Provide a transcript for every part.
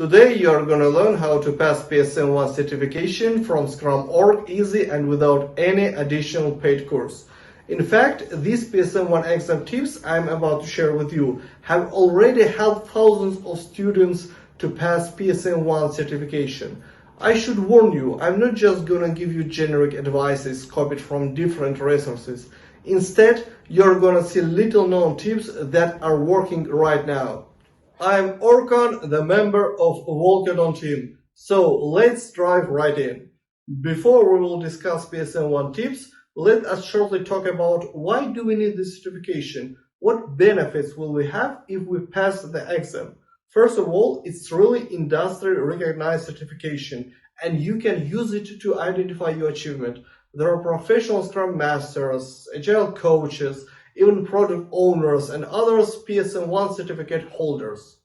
Today you are going to learn how to pass PSM 1 certification from Scrum.org easy and without any additional paid course. In fact, these PSM 1 exam tips I'm about to share with you have already helped thousands of students to pass PSM 1 certification. I should warn you, I'm not just going to give you generic advices copied from different resources. Instead, you're going to see little known tips that are working right now. I'm Orkan, the member of Volkerdon team. So let's dive right in. Before we will discuss PSM 1 tips, let us shortly talk about why do we need this certification? What benefits will we have if we pass the exam? First of all, it's really industry recognized certification and you can use it to identify your achievement. There are professional Scrum Masters, Agile coaches, even product owners and others PSM 1 certificate holders.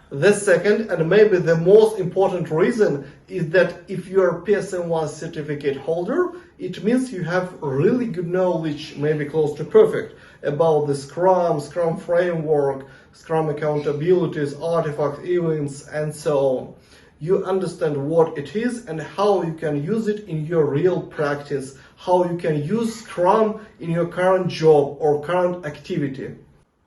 The second and maybe the most important reason is that if you are PSM 1 certificate holder, it means you have really good knowledge, maybe close to perfect, about the Scrum framework, Scrum accountabilities, artifacts, events, and so on. You understand what it is and how you can use it in your real practice, how you can use Scrum in your current job or current activity.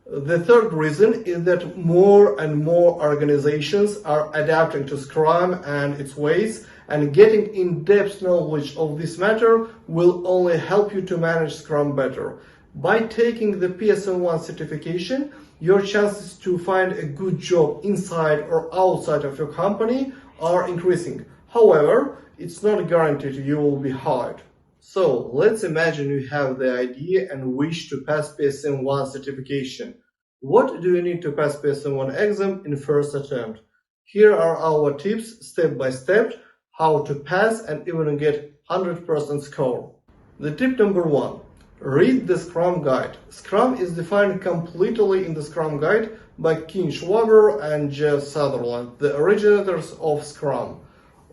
The third reason is that more and more organizations are adapting to Scrum and its ways, and getting in-depth knowledge of this matter will only help you to manage Scrum better. By taking the PSM 1 certification, your chances to find a good job inside or outside of your company are increasing. However, it's not guaranteed you will be hired. So let's imagine you have the idea and wish to pass PSM 1 certification. What do you need to pass PSM 1 exam in first attempt? Here are our tips step by step how to pass and even get 100% score. The tip number 1. Read the Scrum Guide. Scrum is defined completely in the Scrum Guide by Ken Schwaber and Jeff Sutherland, the originators of Scrum.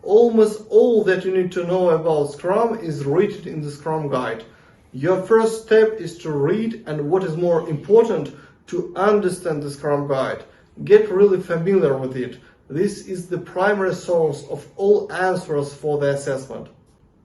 Almost all that you need to know about Scrum is written in the Scrum Guide. Your first step is to read and, what is more important, to understand the Scrum Guide. Get really familiar with it. This is the primary source of all answers for the assessment.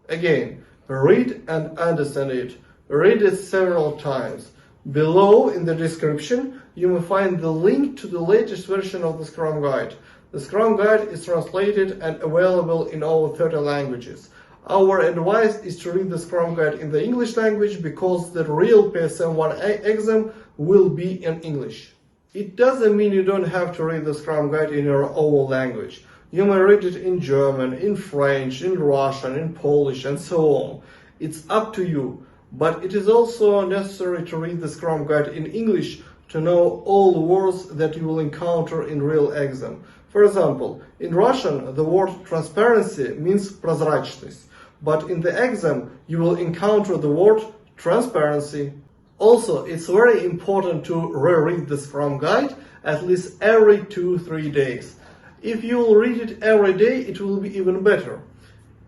Again, read and understand it. Read it several times. Below in the description, you will find the link to the latest version of the Scrum Guide. The Scrum Guide is translated and available in over 30 languages. Our advice is to read the Scrum Guide in the English language because the real PSM 1 exam will be in English. It doesn't mean you don't have to read the Scrum Guide in your own language. You may read it in German, in French, in Russian, in Polish, and so on. It's up to you. But it is also necessary to read the Scrum Guide in English to know all the words that you will encounter in real exam. For example, in Russian, the word transparency means прозрачность, but in the exam, you will encounter the word transparency. Also, it's very important to reread the Scrum Guide at least every 2-3 days. If you will read it every day, it will be even better.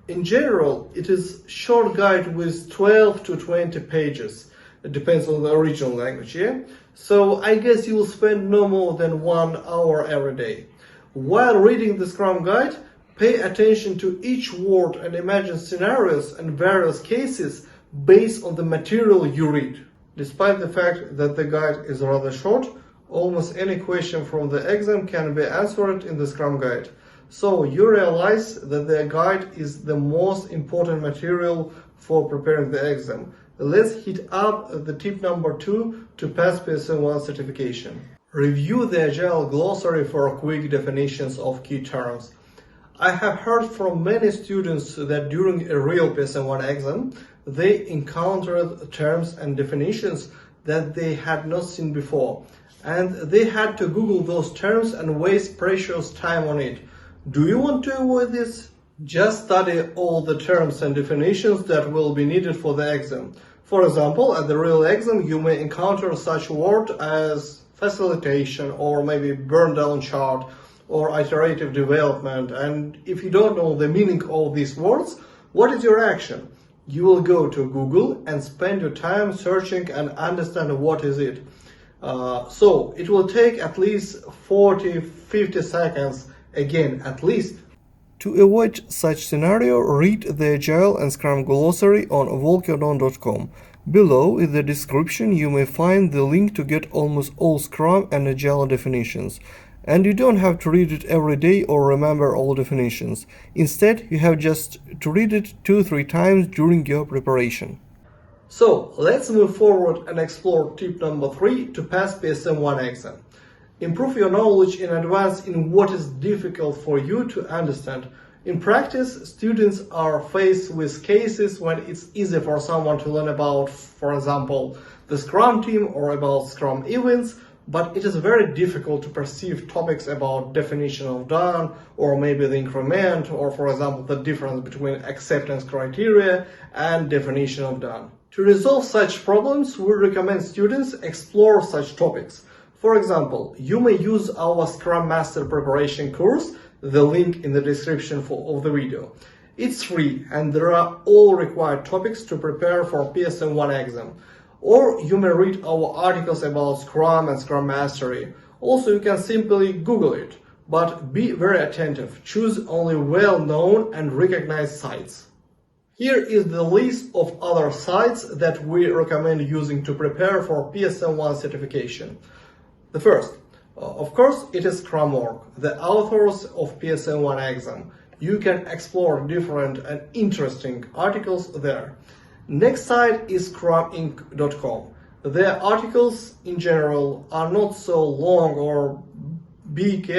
In general, it is a short guide with 12 to 20 pages. It depends on the original language, yeah? So I guess you will spend no more than 1 hour every day. While reading the Scrum Guide, pay attention to each word and imagine scenarios and various cases based on the material you read. Despite the fact that the guide is rather short, almost any question from the exam can be answered in the Scrum Guide. So you realize that the guide is the most important material for preparing the exam. Let's hit up the tip number 2 to pass PSM 1 certification. Review the Agile Glossary for quick definitions of key terms. I have heard from many students that during a real PSM 1 exam, they encountered terms and definitions that they had not seen before, and they had to Google those terms and waste precious time on it. Do you want to avoid this? Just study all the terms and definitions that will be needed for the exam. For example, at the real exam, you may encounter such words as facilitation or maybe burn down chart or iterative development. And if you don't know the meaning of these words, what is your action? You will go to Google and spend your time searching and understand what is it. So it will take at least 40-50 seconds Again, at least. To avoid such scenario, read the Agile and Scrum Glossary on Volkerdon.com. Below in the description you may find the link to get almost all Scrum and Agile definitions. And you don't have to read it every day or remember all definitions. Instead, you have just to read it 2-3 times during your preparation. So, let's move forward and explore tip number 3 to pass PSM-1 exam. Improve your knowledge in advance in what is difficult for you to understand. In practice, students are faced with cases when it's easy for someone to learn about, for example, the Scrum team or about Scrum events, but it is very difficult to perceive topics about definition of done, or maybe the increment, or for example, the difference between acceptance criteria and definition of done. To resolve such problems, we recommend students explore such topics. For example, you may use our Scrum Master preparation course, the link in the description of the video. It's free and there are all required topics to prepare for PSM-1 exam. Or you may read our articles about Scrum and Scrum Mastery. Also, you can simply Google it, but be very attentive. Choose only well-known and recognized sites. Here is the list of other sites that we recommend using to prepare for PSM-1 certification. The first, of course, it is Scrum.org, the authors of PSM-1 exam. You can explore different and interesting articles there. Next site is scruminc.com. Their articles in general are not so long or big,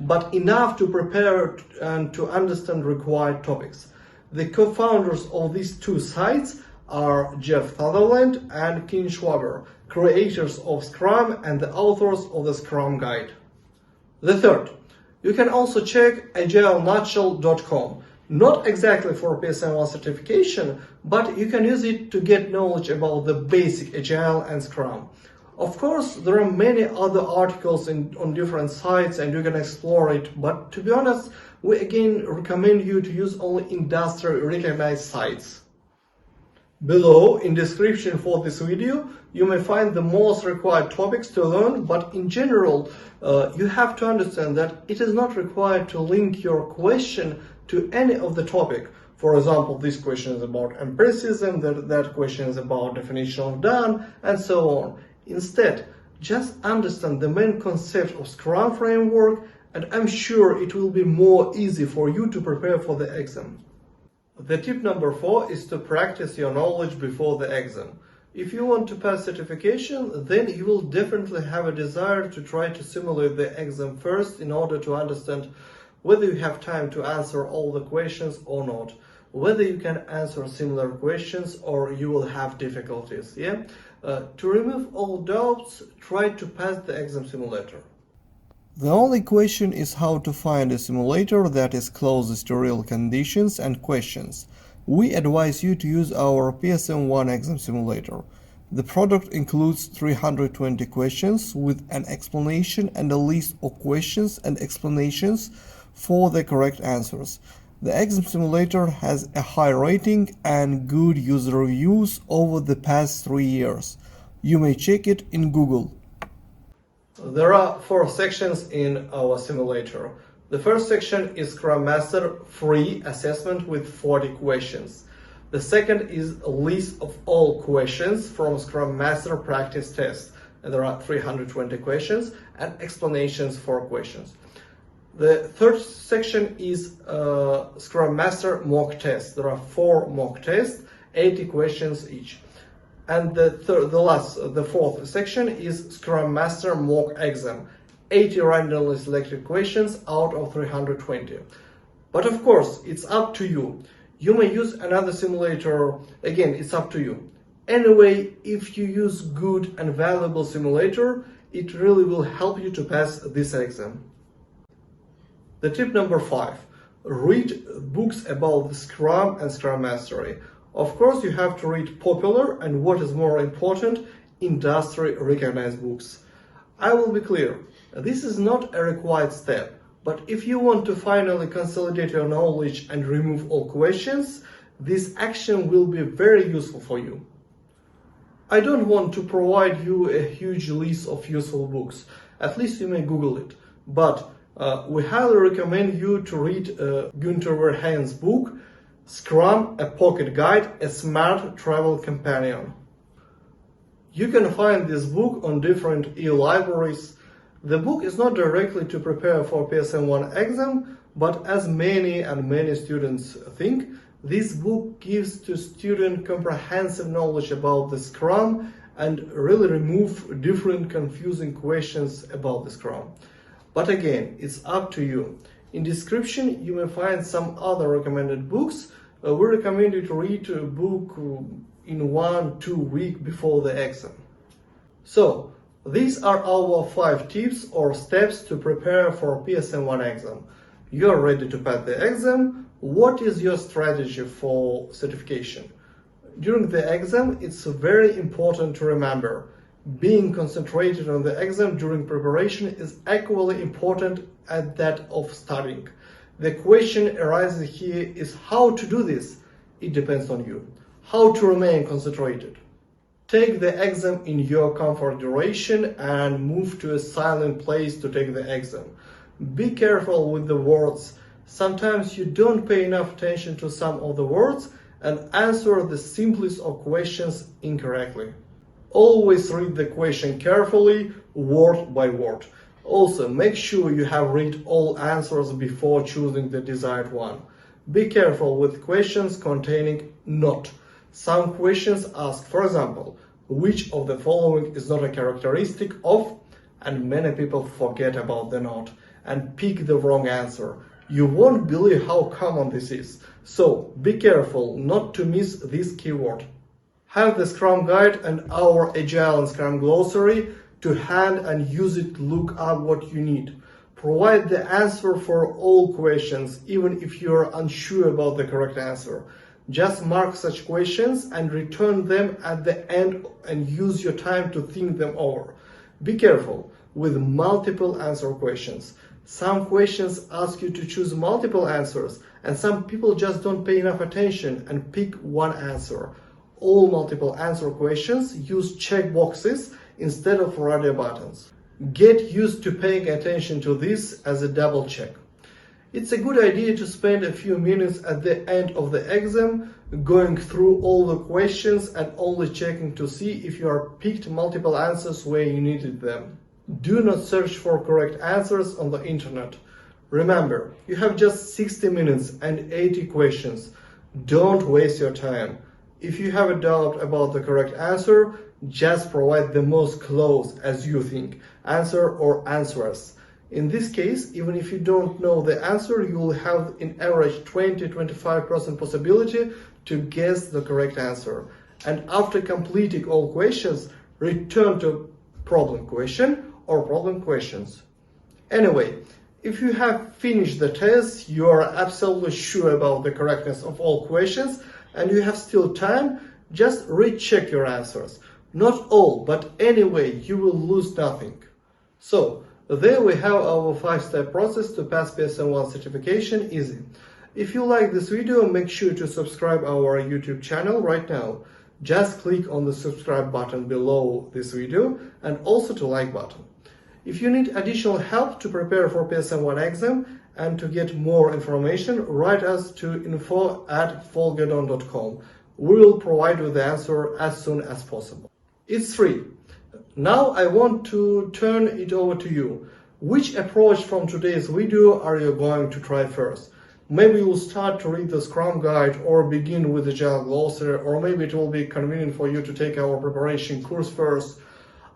but enough to prepare and to understand required topics. The co-founders of these two sites are Jeff Sutherland and Ken Schwaber, creators of Scrum and the authors of the Scrum Guide. The third, you can also check agilenutshell.com. Not exactly for PSM-1 certification, but you can use it to get knowledge about the basic Agile and Scrum. Of course, there are many other articles on different sites and you can explore it, but to be honest, we again recommend you to use only industry recognized sites. Below, in description for this video, you may find the most required topics to learn, but in general, you have to understand that it is not required to link your question to any of the topic. For example, this question is about empiricism, that question is about definition of done, and so on. Instead, just understand the main concept of Scrum framework, and I'm sure it will be more easy for you to prepare for the exam. The tip number 4 is to practice your knowledge before the exam. If you want to pass certification, then you will definitely have a desire to try to simulate the exam first in order to understand whether you have time to answer all the questions or not, whether you can answer similar questions or you will have difficulties. To remove all doubts, try to pass the exam simulator. The only question is how to find a simulator that is closest to real conditions and questions. We advise you to use our PSM-1 exam simulator. The product includes 320 questions with an explanation and a list of questions and explanations for the correct answers. The exam simulator has a high rating and good user reviews over the past 3 years. You may check it in Google. There are 4 sections in our simulator. The first section is Scrum Master free assessment with 40 questions. The second is a list of all questions from Scrum Master practice test. And there are 320 questions and explanations for questions. The third section is Scrum Master mock test. There are 4 mock tests, 80 questions each. And the fourth section is Scrum Master mock exam, 80 randomly selected questions out of 320. But of course, it's up to you. You may use another simulator, again, it's up to you. Anyway, if you use good and valuable simulator, it really will help you to pass this exam. The tip number 5, read books about the Scrum and Scrum Mastery. Of course, you have to read popular and, what is more important, industry recognized books. I will be clear, this is not a required step, but if you want to finally consolidate your knowledge and remove all questions, this action will be very useful for you. I don't want to provide you a huge list of useful books, at least you may Google it, but We highly recommend you to read Günter Verheijen's book, Scrum, a Pocket Guide, a Smart Travel Companion. You can find this book on different e-libraries. The book is not directly to prepare for PSM-1 exam, but as many students think, this book gives to students comprehensive knowledge about the Scrum and really remove different confusing questions about the Scrum. But again, it's up to you. In description, you may find some other recommended books. We recommend you to read a book in 1-2 weeks before the exam. So, these are our 5 tips or steps to prepare for PSM-1 exam. You are ready to pass the exam. What is your strategy for certification? During the exam, it's very important to remember, being concentrated on the exam during preparation is equally important as that of studying. The question arises here is how to do this. It depends on you. How to remain concentrated. Take the exam in your comfort duration and move to a silent place to take the exam. Be careful with the words. Sometimes you don't pay enough attention to some of the words and answer the simplest of questions incorrectly. Always read the question carefully, word by word. Also, make sure you have read all answers before choosing the desired one. Be careful with questions containing not. Some questions ask, for example, which of the following is not a characteristic of, and many people forget about the not and pick the wrong answer. You won't believe how common this is. So, be careful not to miss this keyword. Have the Scrum Guide and our Agile and Scrum Glossary to hand and use it to look up what you need. Provide the answer for all questions, even if you are unsure about the correct answer. Just mark such questions and return them at the end and use your time to think them over. Be careful with multiple answer questions. Some questions ask you to choose multiple answers, and some people just don't pay enough attention and pick one answer. All multiple answer questions use checkboxes instead of radio buttons. Get used to paying attention to this as a double check. It's a good idea to spend a few minutes at the end of the exam going through all the questions and only checking to see if you are picked multiple answers where you needed them. Do not search for correct answers on the internet. Remember, you have just 60 minutes and 80 questions. Don't waste your time. If you have a doubt about the correct answer, just provide the most close as you think answer or answers. In this case, even if you don't know the answer, you will have in average 20-25% possibility to guess the correct answer. And after completing all questions, return to problem question or problem questions. Anyway, if you have finished the test, you are absolutely sure about the correctness of all questions and you have still time, just recheck your answers. Not all, but anyway, you will lose nothing. So, there we have our 5-step process to pass PSM-1 certification easy. If you like this video, make sure to subscribe our YouTube channel right now. Just click on the subscribe button below this video and also the like button. If you need additional help to prepare for PSM-1 exam and to get more information, write us to info@volkerdon.com. We will provide you with the answer as soon as possible. It's free. Now I want to turn it over to you. Which approach from today's video are you going to try first? Maybe you'll start to read the Scrum Guide or begin with the Agile Glossary, or maybe it will be convenient for you to take our preparation course first.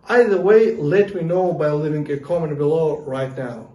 Either way, let me know by leaving a comment below right now.